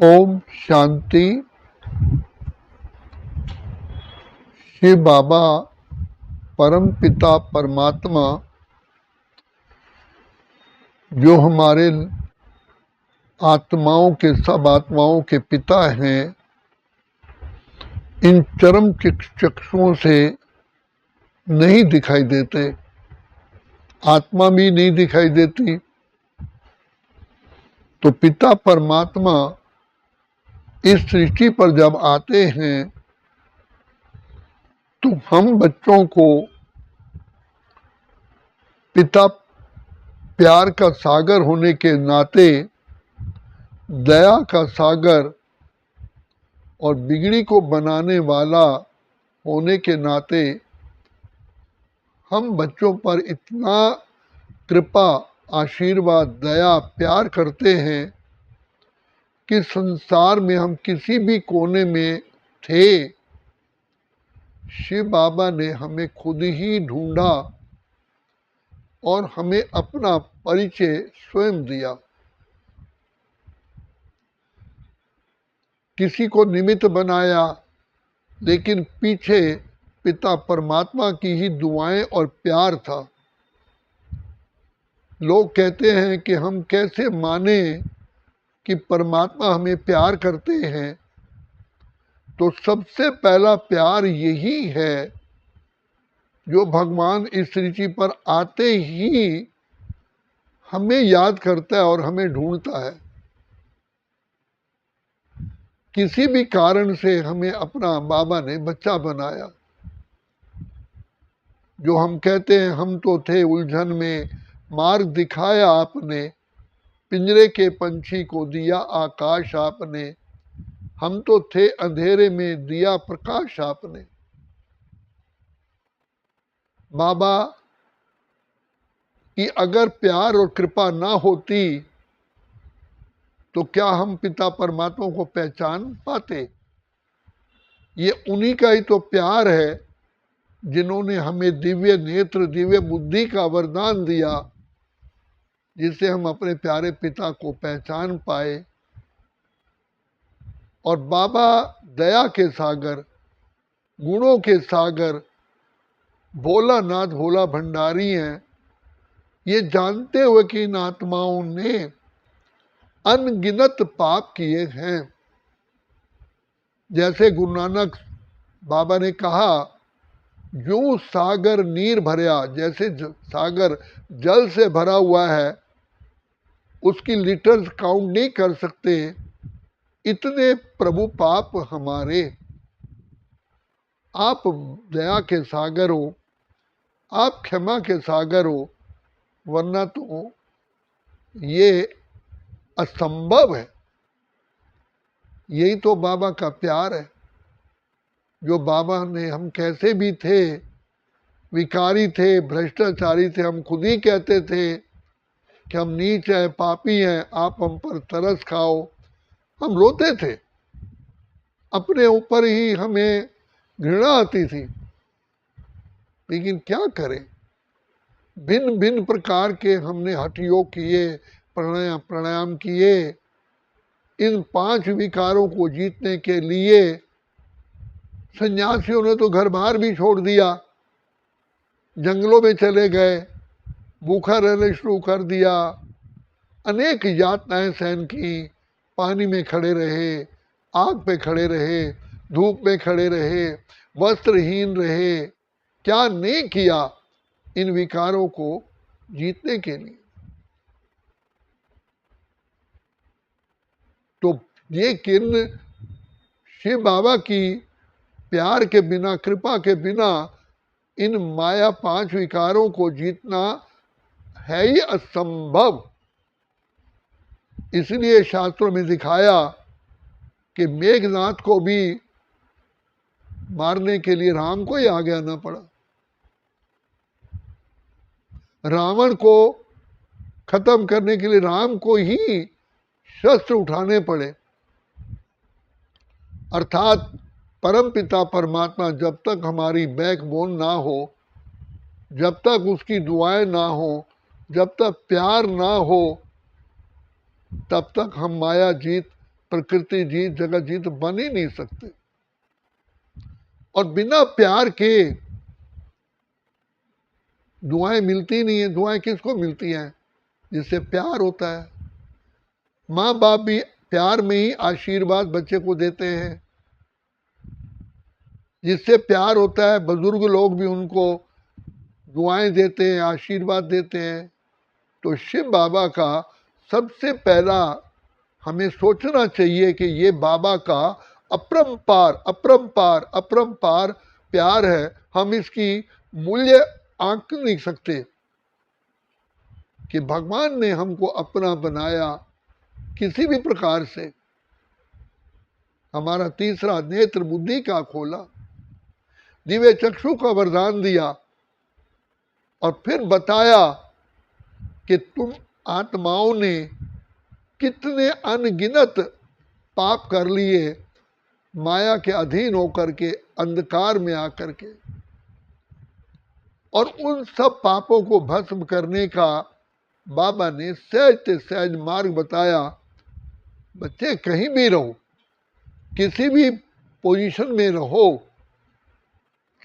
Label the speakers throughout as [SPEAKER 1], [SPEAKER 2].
[SPEAKER 1] ओम शांति। शिव बाबा परम पिता परमात्मा जो हमारे आत्माओं के सब आत्माओं के पिता हैं, इन चरम चक्षुओं से नहीं दिखाई देते, आत्मा भी नहीं दिखाई देती। तो पिता परमात्मा इस सृष्टि पर जब आते हैं तो हम बच्चों को पिता प्यार का सागर होने के नाते, दया का सागर और बिगड़ी को बनाने वाला होने के नाते हम बच्चों पर इतना कृपा, आशीर्वाद, दया, प्यार करते हैं कि संसार में हम किसी भी कोने में थे, शिव बाबा ने हमें खुद ही ढूंढा और हमें अपना परिचय स्वयं दिया। किसी को निमित्त बनाया, लेकिन पीछे पिता परमात्मा की ही दुआएं और प्यार था। लोग कहते हैं कि हम कैसे माने कि परमात्मा हमें प्यार करते हैं। तो सबसे पहला प्यार यही है जो भगवान इस सृष्टि पर आते ही हमें याद करता है और हमें ढूंढता है। किसी भी कारण से हमें अपना बाबा ने बच्चा बनाया। जो हम कहते हैं हम तो थे उलझन में, मार्ग दिखाया आपने, पिंजरे के पंछी को दिया आकाश आपने, हम तो थे अंधेरे में दिया प्रकाश आपने। बाबा की अगर प्यार और कृपा ना होती तो क्या हम पिता परमात्मा को पहचान पाते? ये उन्हीं का ही तो प्यार है जिन्होंने हमें दिव्य नेत्र, दिव्य बुद्धि का वरदान दिया, जिससे हम अपने प्यारे पिता को पहचान पाए। और बाबा दया के सागर, गुणों के सागर, भोलानाथ भोला भंडारी हैं। ये जानते हुए कि इन आत्माओं ने अनगिनत पाप किए हैं। जैसे गुरु नानक बाबा ने कहा, जो सागर नीर भरया, जैसे सागर जल से भरा हुआ है, उसकी लीटर्स काउंट नहीं कर सकते, इतने प्रभु पाप हमारे। आप दया के सागर हो, आप क्षमा के सागर हो, वरना तो ये असंभव है। यही तो बाबा का प्यार है। जो बाबा ने, हम कैसे भी थे, विकारी थे, भ्रष्टाचारी थे, हम खुद ही कहते थे कि हम नीच हैं, पापी हैं, आप हम पर तरस खाओ। हम रोते थे, अपने ऊपर ही हमें घृणा आती थी। लेकिन क्या करें, भिन्न भिन्न प्रकार के हमने हठ योग किए, प्राणायाम किए। इन 5 विकारों को जीतने के लिए सन्यासियों ने तो घर बार भी छोड़ दिया, जंगलों में चले गए, भूखा रहने शुरू कर दिया, अनेक यातनाएं सहन की, पानी में खड़े रहे, आग पे खड़े रहे, धूप में खड़े रहे, वस्त्रहीन रहे। क्या नहीं किया इन विकारों को जीतने के लिए। तो ये किन शिव बाबा की प्यार के बिना, कृपा के बिना इन माया 5 विकारों को जीतना है ही असंभव। इसलिए शास्त्रों में दिखाया कि मेघनाथ को भी मारने के लिए राम को ही आगे आना पड़ा। रावण को खत्म करने के लिए राम को ही शस्त्र उठाने पड़े। अर्थात परम पिता परमात्मा जब तक हमारी बैकबोन ना हो, जब तक उसकी दुआएं ना हो, जब तक प्यार ना हो, तब तक हम माया जीत प्रकृति जीत जगत जीत बन ही नहीं सकते। और बिना प्यार के दुआएं मिलती नहीं है। दुआएं किसको मिलती हैं? जिससे प्यार होता है। माँ बाप भी प्यार में ही आशीर्वाद बच्चे को देते हैं। जिससे प्यार होता है, बुजुर्ग लोग भी उनको दुआएं देते हैं, आशीर्वाद देते हैं। तो शिव बाबा का सबसे पहला हमें सोचना चाहिए कि ये बाबा का अपरंपार अपरंपार अपरंपार प्यार है। हम इसकी मूल्य आंक नहीं सकते कि भगवान ने हमको अपना बनाया किसी भी प्रकार से। हमारा तीसरा नेत्र बुद्धि का खोला, दिव्य चक्षु का वरदान दिया और फिर बताया कि तुम आत्माओं ने कितने अनगिनत पाप कर लिए माया के अधीन होकर के, अंधकार में आकर के। और उन सब पापों को भस्म करने का बाबा ने सहज से सहज मार्ग बताया। बच्चे कहीं भी रहो, किसी भी पोजीशन में रहो,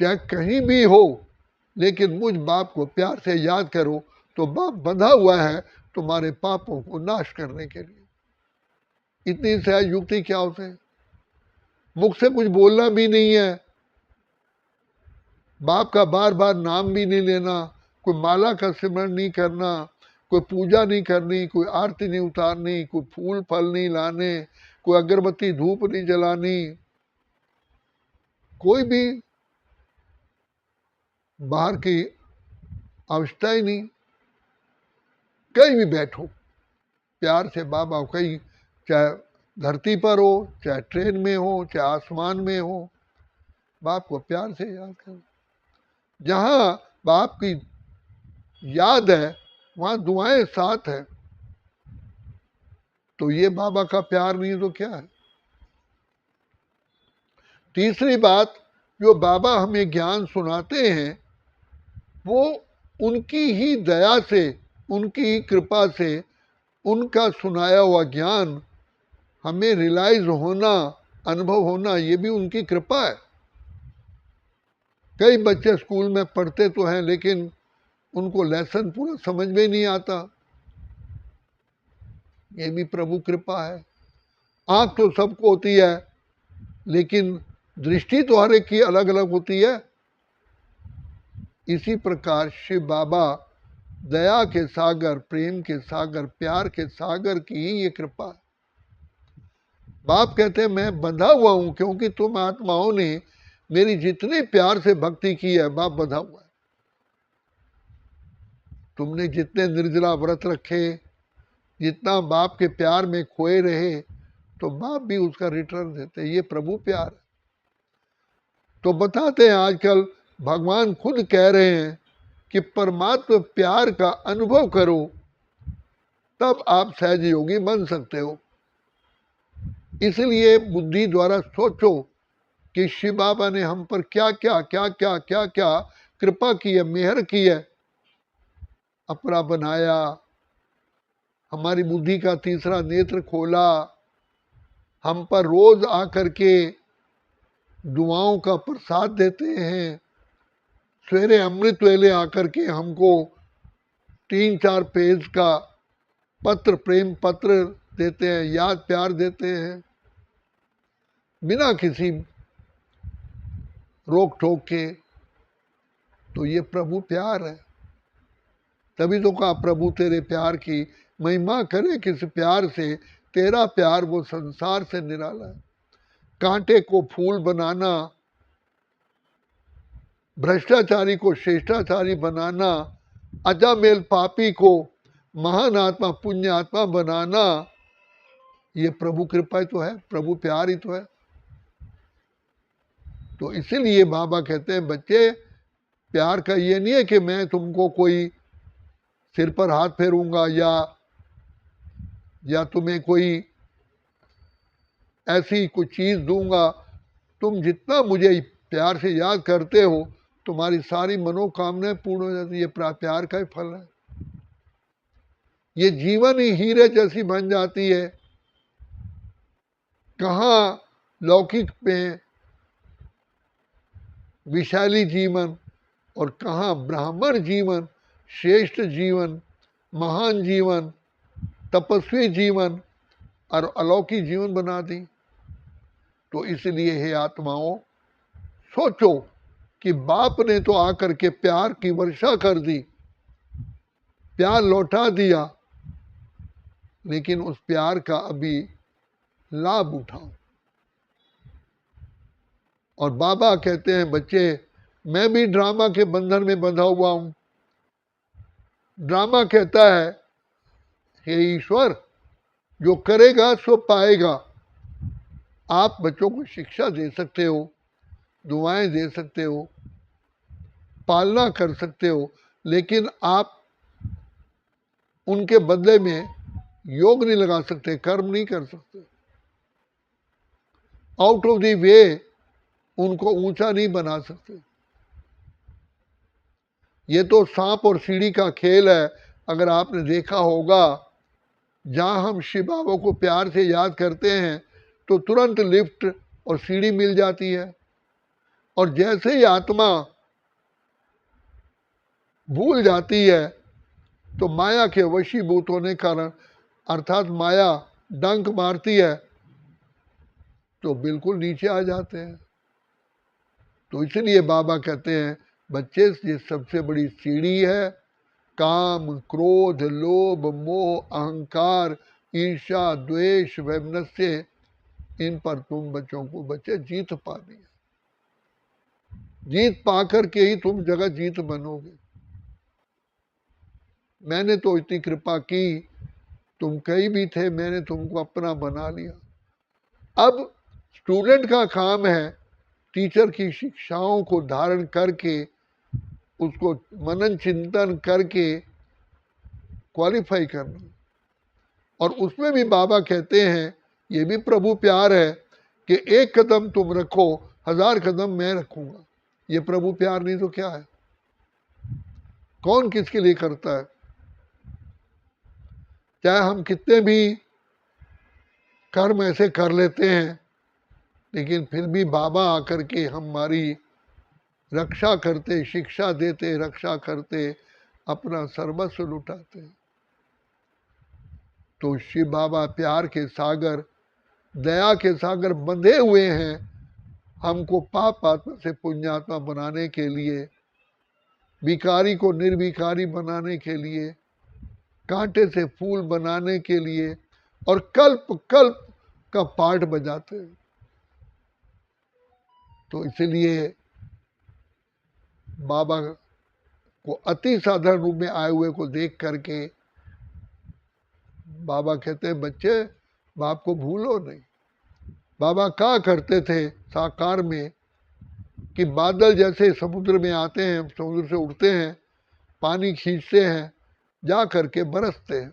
[SPEAKER 1] चाहे कहीं भी हो, लेकिन मुझ बाप को प्यार से याद करो तो बाप बंधा हुआ है तुम्हारे पापों को नाश करने के लिए। इतनी सहज युक्ति क्या होते? मुख से कुछ बोलना भी नहीं है, बाप का बार बार नाम भी नहीं लेना, कोई माला का सिमरण नहीं करना, कोई पूजा नहीं करनी, कोई आरती नहीं उतारनी, कोई फूल फल नहीं लाने, कोई अगरबत्ती धूप नहीं जलानी, कोई भी बाहर की आवश्यकता ही नहीं। कहीं भी बैठो प्यार से बाबा को, कहीं चाहे धरती पर हो, चाहे ट्रेन में हो, चाहे आसमान में हो, बाप को प्यार से याद करो। जहाँ बाप की याद है वहाँ दुआएं साथ है। तो ये बाबा का प्यार नहीं तो क्या है? तीसरी बात, जो बाबा हमें ज्ञान सुनाते हैं वो उनकी ही दया से, उनकी ही कृपा से, उनका सुनाया हुआ ज्ञान हमें रियलाइज होना, अनुभव होना, ये भी उनकी कृपा है। कई बच्चे स्कूल में पढ़ते तो हैं लेकिन उनको लेसन पूरा समझ में नहीं आता, ये भी प्रभु कृपा है। आंख तो सबको होती है लेकिन दृष्टि तो हर एक की अलग अलग होती है। इसी प्रकार शिव बाबा दया के सागर, प्रेम के सागर, प्यार के सागर की ही ये कृपा है। बाप कहते हैं मैं बंधा हुआ हूं क्योंकि तुम आत्माओं ने मेरी जितने प्यार से भक्ति की है, बाप बंधा हुआ है। तुमने जितने निर्जला व्रत रखे, जितना बाप के प्यार में खोए रहे, तो बाप भी उसका रिटर्न देते। ये प्रभु प्यार है। तो बताते हैं आजकल भगवान खुद कह रहे हैं कि परमात्मा प्यार का अनुभव करो तब आप सहज योगी बन सकते हो। इसलिए बुद्धि द्वारा सोचो कि शिव बाबा ने हम पर क्या क्या क्या क्या क्या क्या कृपा की है, मेहर की है। अपना बनाया, हमारी बुद्धि का तीसरा नेत्र खोला, हम पर रोज आकर के दुआओं का प्रसाद देते हैं। सवेरे अमृत वेले आकर के हमको 3-4 पेज का पत्र, प्रेम पत्र देते हैं, याद प्यार देते हैं, बिना किसी रोक टोक के। तो ये प्रभु प्यार है। तभी तो कहा प्रभु तेरे प्यार की महिमा करे किस प्यार से, तेरा प्यार वो संसार से निराला है। कांटे को फूल बनाना, भ्रष्टाचारी को श्रेष्ठाचारी बनाना, अजामेल पापी को महान आत्मा पुण्य आत्मा बनाना, ये प्रभु कृपा ही तो है, प्रभु प्यार ही तो है। तो इसीलिए बाबा कहते हैं बच्चे, प्यार का ये नहीं है कि मैं तुमको कोई सिर पर हाथ फेरूंगा या तुम्हें कोई ऐसी कुछ चीज दूंगा। तुम जितना मुझे प्यार से याद करते हो तुम्हारी सारी मनोकामनाएं पूर्ण हो जाती है। ये प्यार का ही फल है। ये जीवन ही हीरे जैसी बन जाती है। कहाँ लौकिक में विशाली जीवन और कहाँ ब्राह्मण जीवन, श्रेष्ठ जीवन, महान जीवन, तपस्वी जीवन और अलौकिक जीवन बना दी। तो इसलिए हे आत्माओं, सोचो कि बाप ने तो आकर के प्यार की वर्षा कर दी, प्यार लौटा दिया, लेकिन उस प्यार का अभी लाभ उठाओ। और बाबा कहते हैं, बच्चे मैं भी ड्रामा के बंधन में बंधा हुआ हूं। ड्रामा कहता है, हे ईश्वर, जो करेगा सो पाएगा। आप बच्चों को शिक्षा दे सकते हो, दुआएं दे सकते हो, पालना कर सकते हो, लेकिन आप उनके बदले में योग नहीं लगा सकते, कर्म नहीं कर सकते। आउट ऑफ द वे उनको ऊंचा नहीं बना सकते। ये तो सांप और सीढ़ी का खेल है। अगर आपने देखा होगा, जहां हम शिव बाबा को प्यार से याद करते हैं तो तुरंत लिफ्ट और सीढ़ी मिल जाती है, और जैसे ही आत्मा भूल जाती है तो माया के वशीभूत होने के कारण, अर्थात माया डंक मारती है, तो बिल्कुल नीचे आ जाते हैं। तो इसलिए बाबा कहते हैं, बच्चे ये सबसे बड़ी सीढ़ी है। काम, क्रोध, लोभ, मोह, अहंकार, ईर्ष्या, द्वेष, वैमनस्य, इन पर तुम बच्चों को बच्चे जीत पानी है। जीत पाकर के ही तुम जगत जीत बनोगे। मैंने तो इतनी कृपा की, तुम कहीं भी थे, मैंने तुमको अपना बना लिया। अब स्टूडेंट का काम है टीचर की शिक्षाओं को धारण करके, उसको मनन चिंतन करके क्वालिफाई करना। और उसमें भी बाबा कहते हैं, ये भी प्रभु प्यार है कि एक कदम तुम रखो, 1000 कदम मैं रखूंगा। ये प्रभु प्यार नहीं तो क्या है? कौन किसके लिए करता है? चाहे हम कितने भी कर्म ऐसे कर लेते हैं, लेकिन फिर भी बाबा आकर के हमारी रक्षा करते, शिक्षा देते, रक्षा करते, अपना सर्वस्व लुटाते। तो शिव बाबा प्यार के सागर, दया के सागर बंधे हुए हैं, हमको पाप आत्मा से पुण्यात्मा बनाने के लिए, भिखारी को निर्भिखारी बनाने के लिए, कांटे से फूल बनाने के लिए, और कल्प कल्प का पाठ बजाते हैं। तो इसलिए बाबा को अति साधारण रूप में आए हुए को देख करके बाबा कहते हैं, बच्चे बाप को भूलो नहीं। बाबा क्या करते थे साकार में कि बादल जैसे समुद्र में आते हैं, समुद्र से उठते हैं, पानी खींचते हैं, जा करके बरसते हैं।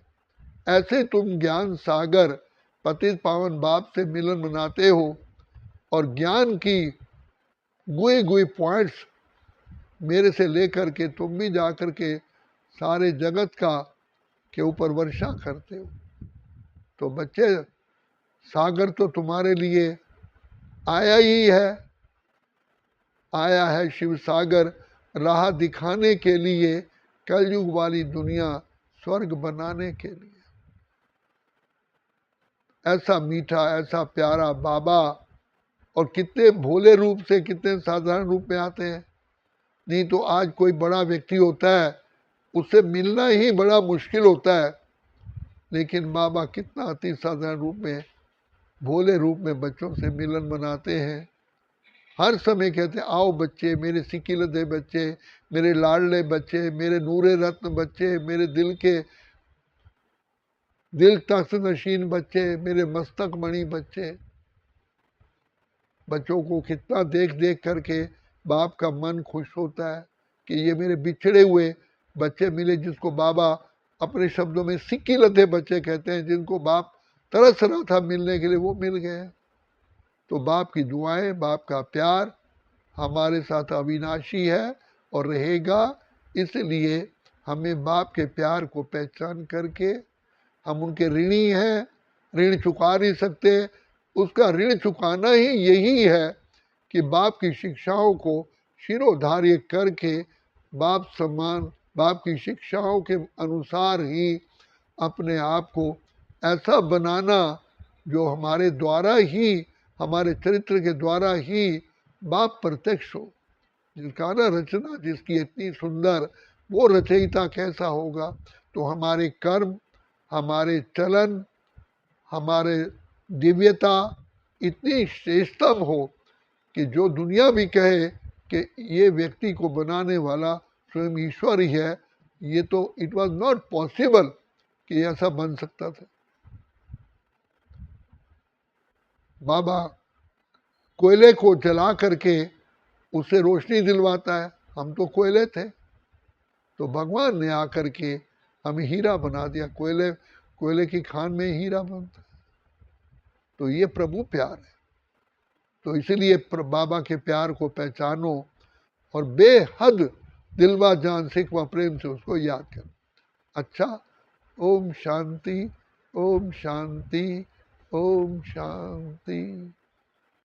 [SPEAKER 1] ऐसे तुम ज्ञान सागर पतित पावन बाप से मिलन मनाते हो, और ज्ञान की गुए गुए पॉइंट्स मेरे से लेकर के तुम भी जा कर के सारे जगत का के ऊपर वर्षा करते हो। तो बच्चे, सागर तो तुम्हारे लिए आया ही है, आया है शिव सागर राह दिखाने के लिए, कलयुग वाली दुनिया स्वर्ग बनाने के लिए। ऐसा मीठा, ऐसा प्यारा बाबा, और कितने भोले रूप से, कितने साधारण रूप में आते हैं। नहीं तो आज कोई बड़ा व्यक्ति होता है, उससे मिलना ही बड़ा मुश्किल होता है, लेकिन बाबा कितना अति साधारण रूप में, भोले रूप में बच्चों से मिलन मनाते हैं। हर समय कहते हैं, आओ बच्चे, मेरे सिकिलदे बच्चे, मेरे लाडले बच्चे, मेरे नूरे रत्न बच्चे, मेरे दिल तख्त नशीन बच्चे, मेरे मस्तक मणि बच्चे। बच्चों को कितना देख देख करके बाप का मन खुश होता है कि ये मेरे बिछड़े हुए बच्चे मिले, जिसको बाबा अपने शब्दों में सिकिलदे बच्चे कहते हैं, जिनको बाप तरस रहा था मिलने के लिए, वो मिल गए। तो बाप की दुआएं, बाप का प्यार हमारे साथ अविनाशी है और रहेगा। इसलिए हमें बाप के प्यार को पहचान करके, हम उनके ऋणी हैं, ऋण चुका नहीं सकते, उसका ऋण चुकाना ही यही है कि बाप की शिक्षाओं को शिरोधार्य करके बाप समान, बाप की शिक्षाओं के अनुसार ही अपने आप को ऐसा बनाना जो हमारे द्वारा ही, हमारे चरित्र के द्वारा ही बाप प्रत्यक्ष हो। जिसका ना रचना जिसकी इतनी सुंदर, वो रचयिता कैसा होगा? तो हमारे कर्म, हमारे चलन, हमारे दिव्यता इतनी श्रेष्ठतम हो कि जो दुनिया भी कहे कि ये व्यक्ति को बनाने वाला स्वयं ईश्वर ही है, ये तो इट वॉज नॉट पॉसिबल कि ऐसा बन सकता था। बाबा कोयले को जला करके उससे रोशनी दिलवाता है, हम तो कोयले थे, तो भगवान ने आकर के हमें हीरा बना दिया। कोयले की खान में हीरा बनता है। तो ये प्रभु प्यार है। तो इसीलिए बाबा के प्यार को पहचानो और बेहद दिलवा जान सिकवा प्रेम से उसको याद करो। अच्छा, ओम शांति, ओम शांति, ओम शांति।